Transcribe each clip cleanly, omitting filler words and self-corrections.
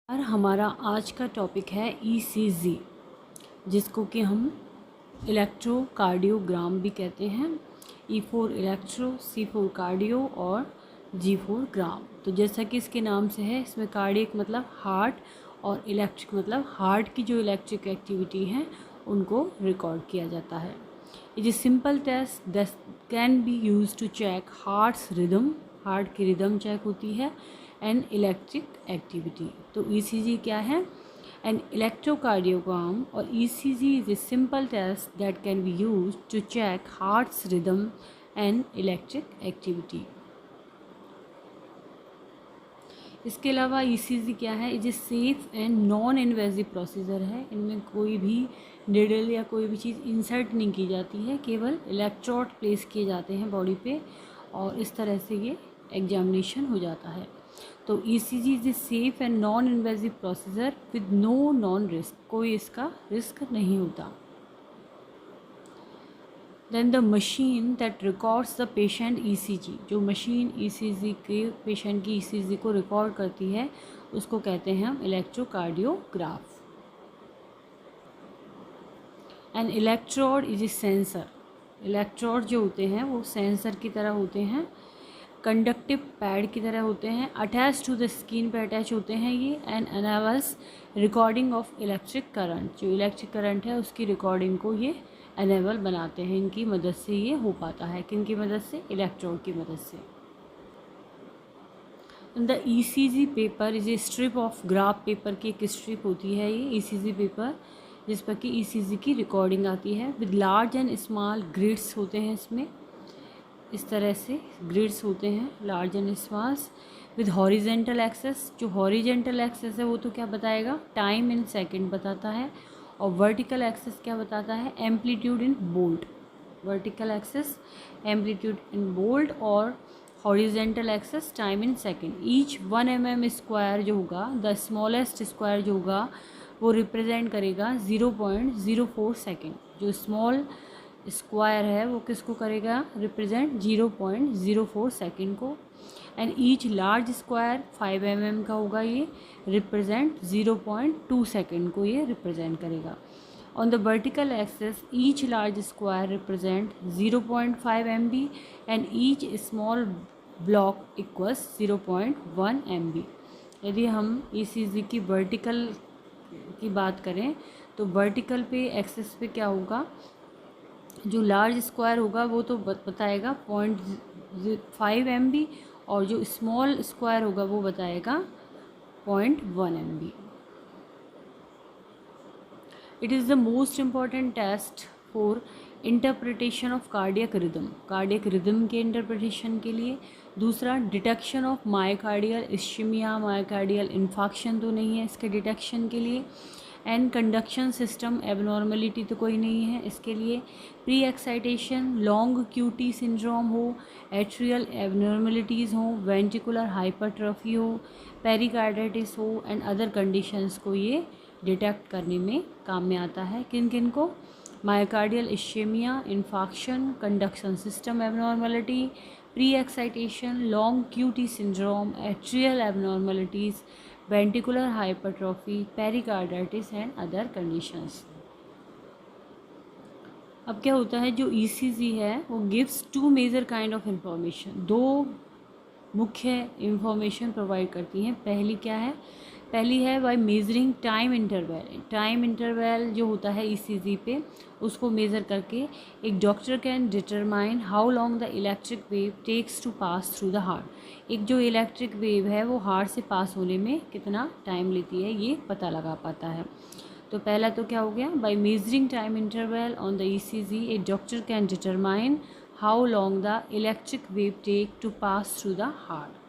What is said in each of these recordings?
और हमारा आज का टॉपिक है ईसीजी, जिसको कि हम इलेक्ट्रोकार्डियोग्राम भी कहते हैं। E for electro, C for cardio और जी फॉर ग्राम। तो जैसा कि इसके नाम से है, इसमें कार्डियक मतलब हार्ट और इलेक्ट्रिक मतलब हार्ट की जो इलेक्ट्रिक एक्टिविटी हैं उनको रिकॉर्ड किया जाता है। It is simple test that can be use to check heart's rhythm, heart की रिदम चेक होती है, एंड इलेक्ट्रिक एक्टिविटी। तो ईसीजी क्या है? An electrocardiogram or ECG is a simple test that can be use to check heart's rhythm and electric activity. इसके अलावा ECG क्या है? Is a safe and non invasive procedure है। इनमें कोई भी निडल या कोई भी चीज़ इंसर्ट नहीं की जाती है, केवल इलेक्ट्रोड प्लेस किए जाते हैं बॉडी पे और इस तरह से ये एग्जामिनेशन हो जाता है। तो ECG is a safe and non invasive procedure with no non risk, कोई इसका रिस्क नहीं होता। Then the machine that records the patient ECG, जो मशीन ईसीजी के पेशेंट की ईसीजी को रिकॉर्ड करती है उसको कहते हैं हम electrocardiograph. An electrode is a sensor, electrode जो होते हैं वो सेंसर की तरह होते हैं, कंडक्टिव पैड की तरह होते हैं, अटैच टू द स्किन पे अटैच होते हैं ये, and enables recording of electric current, जो इलेक्ट्रिक करंट है उसकी रिकॉर्डिंग को ये एनेबल बनाते हैं। इनकी मदद से ये हो पाता है। किन की मदद से? इलेक्ट्रोड की मदद से। The ECG paper is a strip of graph paper की एक स्ट्रिप होती है ये ईसीजी पेपर, जिस पर कि ईसीजी की रिकॉर्डिंग आती है। With large and small grids होते हैं इसमें, इस तरह से ग्रिड्स होते हैं large and smalls. With horizontal axes, जो हॉरिजेंटल एक्सेस है वो तो क्या बताएगा? टाइम इन सेकंड बताता है। और वर्टिकल एक्सेस क्या बताता है? Amplitude in volt. Vertical axes amplitude in volt और horizontal axes time in second. Each 1 mm square जो होगा, द स्मॉलेस्ट स्क्वायर जो होगा वो रिप्रेजेंट करेगा 0.04 सेकेंड। जो स्मॉल स्क्वायर है वो किसको करेगा? रिप्रेजेंट 0.04 सेकेंड को। And each large square 5 mm का होगा, ये रिप्रेजेंट 0.2 सेकेंड को ये रिप्रेजेंट करेगा। On the vertical access each large square represent 0.5 MB and each small block equals 0.1 MB। यदि हम ईसीजी की वर्टिकल की बात करें तो वर्टिकल पे एक्सेस पे क्या होगा? जो लार्ज स्क्वायर होगा वो तो बताएगा 0.5 MB और जो स्मॉल स्क्वायर होगा वो बताएगा 0.1 MB। It is the most important test for interpretation of cardiac rhythm, cardiac rhythm के इंटरप्रिटेशन के लिए। दूसरा, detection of myocardial ischaemia, myocardial infarction तो नहीं है इसके डिटेक्शन के लिए। एंड कंडक्शन सिस्टम एबनॉर्मलिटी तो कोई नहीं है इसके लिए। Pre excitation, long QT syndrome हो, एट्रियल एबनॉर्मलिटीज़ हो, वेंट्रिकुलर हाइपरट्रॉफी हो, पेरिकार्डाइटिस हो एंड अदर कंडीशंस को ये डिटेक्ट करने में काम में आता है। किन किन को? Myocardial ischaemia, infarction, conduction system abnormality, pre excitation, long QT syndrome, atrial abnormalities, ventricular hypertrophy, pericarditis and other conditions. अब क्या होता है, जो ईसीजी है वो gives 2 major kind of information, 2 मुख्य इंफॉर्मेशन प्रोवाइड करती हैं। पहली क्या है? पहली है by measuring time interval. Time interval जो होता है ईसीजी पे उसको मेज़र करके एक doctor can determine how long the electric wave takes to pass through the heart. एक जो इलेक्ट्रिक वेव है वो हार्ट से पास होने में कितना टाइम लेती है ये पता लगा पाता है। तो पहला तो क्या हो गया? By measuring time interval on the ECG a doctor can determine how long the electric wave take to pass through the heart.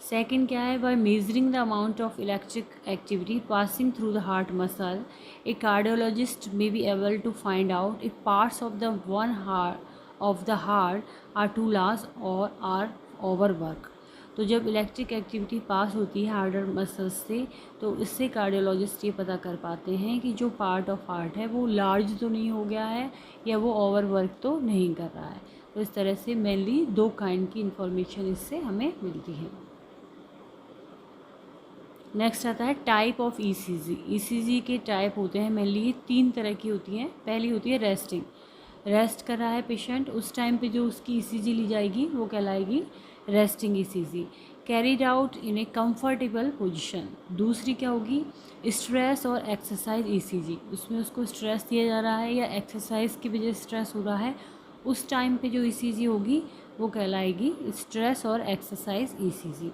Second क्या है? By measuring the amount of electric activity passing through the heart muscle a cardiologist may be able to find out if parts of the one heart of the heart are too large or are overwork. तो जब electric activity पास होती है heart muscles से तो इससे cardiologist ये पता कर पाते हैं कि जो पार्ट ऑफ हार्ट है वो लार्ज तो नहीं हो गया है या वो ओवरवर्क तो नहीं कर रहा है। तो इस तरह से मेनली 2 काइंड की इंफॉर्मेशन इससे हमें मिलती है। नेक्स्ट आता है टाइप ऑफ ईसीजी। ईसीजी के टाइप होते हैं मेनली 3 तरह की होती हैं। पहली होती है रेस्टिंग, रेस्ट कर रहा है पेशेंट, उस टाइम पे जो उसकी ईसीजी ली जाएगी वो कहलाएगी resting ECG, carried out in a comfortable position. दूसरी क्या होगी, स्ट्रेस और एक्सरसाइज ईसीजी, उसमें उसको स्ट्रेस दिया जा रहा है या एक्सरसाइज की वजह से स्ट्रेस हो रहा है, उस टाइम पे जो ईसीजी होगी वो कहलाएगी स्ट्रेस और exercise ECG.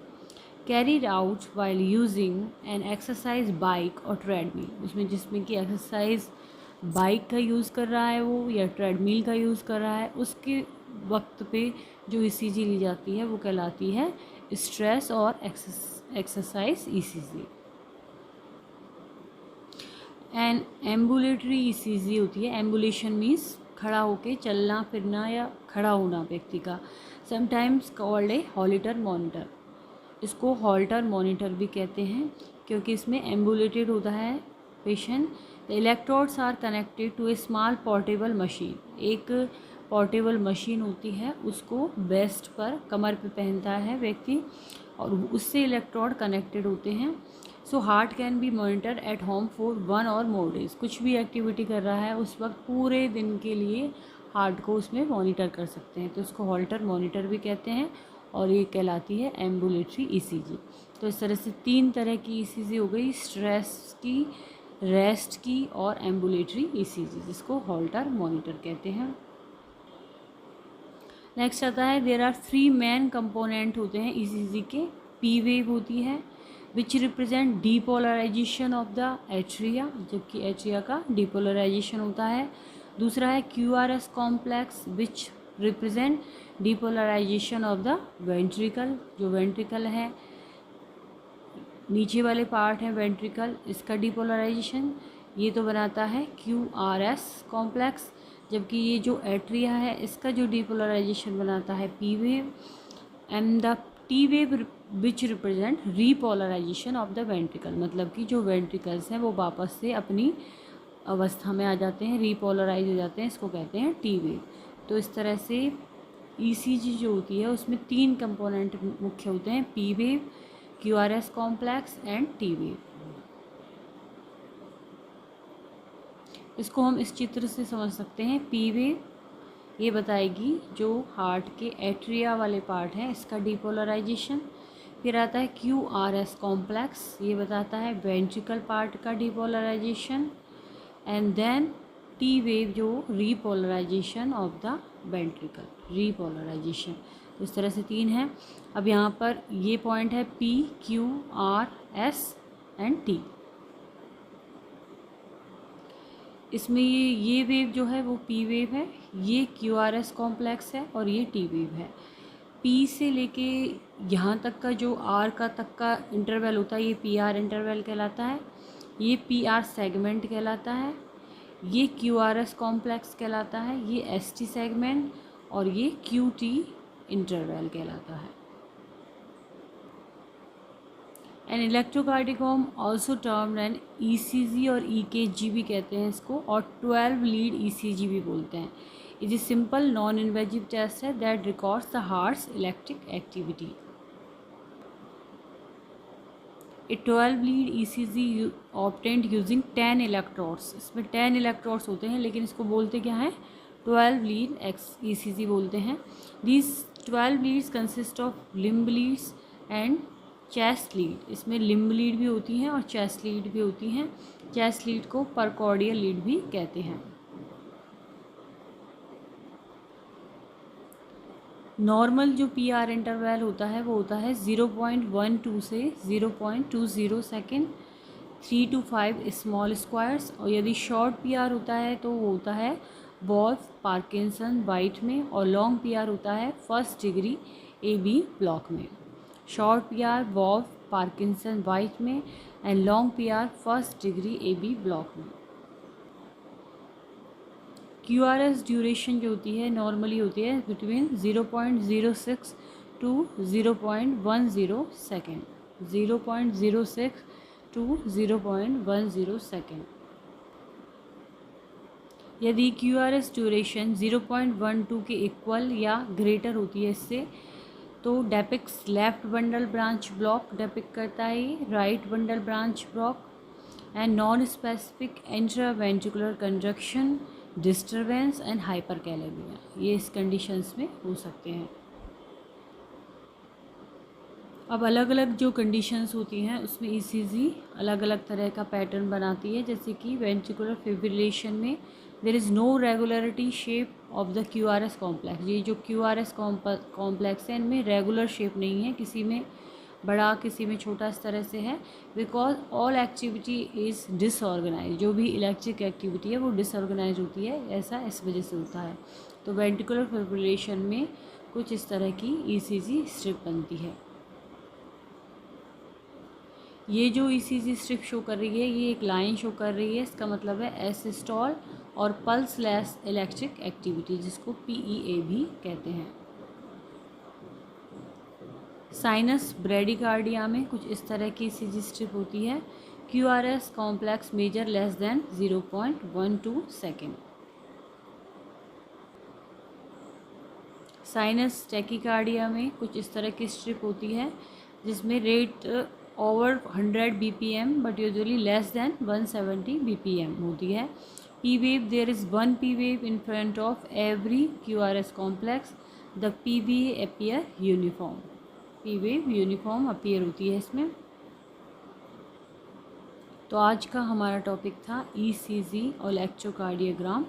Carried out while using an exercise bike और ट्रेडमिल, उसमें जिसमें कि एक्सरसाइज बाइक का यूज़ कर रहा है वो या ट्रेडमिल का यूज़ कर रहा है, उसके वक्त पे जो ईसीजी ली जाती है वो कहलाती है स्ट्रेस और exercise ECG. And ambulatory ECG होती है। एम्बुलेशन मीन्स खड़ा होके चलना फिरना या खड़ा होना व्यक्ति का। Sometimes called a Holter monitor, इसको हॉल्टर मॉनिटर भी कहते हैं क्योंकि इसमें एम्बुलेटेड होता है patient. The electrodes are connected to a small portable machine, एक पोर्टेबल मशीन होती है उसको बेस्ट पर कमर पे पहनता है व्यक्ति और उससे इलेक्ट्रोड कनेक्टेड होते हैं। So heart can be monitor at home for 1 और मोर डेज, कुछ भी एक्टिविटी कर रहा है उस वक्त पूरे दिन के लिए हार्ट को उसमें मॉनिटर कर सकते हैं, तो उसको हॉल्टर मॉनिटर भी कहते हैं और ये कहलाती है एम्बुलेटरी ईसीजी। तो इस तरह से 3 तरह की ईसीजी हो गई, स्ट्रेस की, रेस्ट की और एम्बुलेटरी ईसीजी, जिसको हॉल्टर मॉनिटर कहते हैं। नेक्स्ट आता है देयर आर 3 मेन कंपोनेंट होते हैं ईसीजी के। पी वेव होती है which represent depolarization of the atria, जबकि एट्रिया का डीपोलराइजेशन होता है। दूसरा है QRS complex which represent depolarization of the ventricle, जो वेंट्रिकल है नीचे वाले पार्ट है वेंट्रिकल, इसका डीपोलराइजेशन ये तो बनाता है क्यूआरएस कॉम्प्लेक्स, जबकि ये जो एट्रिया है इसका जो डीपोलराइजेशन बनाता है P wave. And the T wave which represent repolarisation of the ventricle, मतलब कि जो वेंट्रिकल्स हैं वो वापस से अपनी अवस्था में आ जाते हैं, रीपोलराइज हो जाते हैं, इसको कहते हैं टी वेव। तो इस तरह से ईसीजी जो होती है उसमें 3 कंपोनेंट मुख्य होते हैं, P wave, QRS complex and T wave. इसको हम इस चित्र से समझ सकते हैं। पी वेव ये बताएगी जो हार्ट के एट्रिया वाले पार्ट है इसका डीपोलराइजेशन। फिर आता है क्यूआरएस कॉम्प्लेक्स, ये बताता है वेंट्रिकल पार्ट का depolarization. And then T wave जो repolarization of the ventricle, repolarization. तो इस तरह से 3 है। अब यहाँ पर ये पॉइंट है P, Q, R, S and T. इसमें ये वेव जो है वो पी वेव है, ये क्यूआरएस कॉम्प्लेक्स है और ये टी वेव है। पी से लेके यहाँ तक का जो आर का तक का इंटरवल होता है ये पी आर इंटरवल कहलाता है, ये पी आर सेगमेंट कहलाता है, ये क्यूआरएस कॉम्प्लेक्स कहलाता है, ये एस टी सेगमेंट और ये क्यू टी इंटरवल कहलाता है। An electrocardiogram also termed an ECG or EKG भी कहते हैं इसको, और 12 लीड ईसीजी भी बोलते हैं। It is simple non invasive test है that records the heart's electric activity. A 12 lead ECG obtained using 10 electrodes, इसमें 10 इलेक्ट्रोड्स होते हैं लेकिन इसको बोलते क्या है, 12 लीड ईसीजी बोलते हैं। These 12 leads consist of limb leads and chest lead, इसमें लिम्ब लीड भी होती हैं और चेस्ट लीड भी होती हैं। चेस्ट लीड को परकॉर्डियल लीड भी कहते हैं। नॉर्मल जो पी आर इंटरवल होता है वो होता है 0.12 से 0.20 सेकेंड, 3 to 5 स्मॉल स्क्वायर्स, और यदि शॉर्ट पी आर होता है तो वो होता है वॉल्फ, पार्किंसन, वाइट में, और लॉन्ग पी आर होता है 1st degree A B block में। Short P R Wolff, Parkinson, White में, and long P R 1st degree A B block में। क्यू आर एस ड्यूरेशन जो होती है नॉर्मली होती है between 0.06 to 0.10 second, 0.06 to 0.10 second. यदि क्यू आर एस ड्यूरेशन 0.12 के इक्वल या ग्रेटर होती है इससे, तो depicts left bundle branch block depict करता है ये, right bundle branch block and non specific intraventricular conjunction, disturbance and hyperkalaemia, ये इस कंडीशंस में हो सकते हैं। अब अलग अलग जो कंडीशंस होती हैं उसमें ईसीजी अलग अलग तरह का पैटर्न बनाती है, जैसे कि वेंट्रिकुलर फिब्रिलेशन में there is no regularity shape of the QRS complex. ये जो क्यूआरएस कॉम्प्लेक्स है इनमें रेगुलर शेप नहीं है, किसी में बड़ा किसी में छोटा इस तरह से है, because all activity is disorganise. जो भी इलेक्ट्रिक एक्टिविटी है वो डिसऑर्गेनाइज होती है, ऐसा इस वजह से होता है। तो वेंट्रिकुलर फिब्रिलेशन में कुछ इस तरह की ईसीजी स्ट्रिप बनती है। ये जो ईसीजी स्ट्रिप शो कर रही है ये एक लाइन शो कर रही है, इसका मतलब है एसिस्टॉल और पल्स लेस इलेक्ट्रिक एक्टिविटी, जिसको पीईए भी कहते हैं। साइनस ब्रेडिकार्डिया में कुछ इस तरह की ईसीजी स्ट्रिप होती है, QRS complex measure less than 0.12 सेकेंड। साइनस टैकीकार्डिया में कुछ इस तरह की स्ट्रिप होती है जिसमें rate over 100 BPM but usually less than 170 BPM होती है। P wave, there is one P wave in front of every QRS complex, the P waves appear uniform. P wave uniform appear होती है इसमें। तो आज का हमारा टॉपिक था ईसीजी और इलेक्ट्रोकार्डियोग्राम।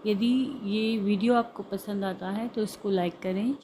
यदि ये वीडियो आपको पसंद आता है तो इसको लाइक करें।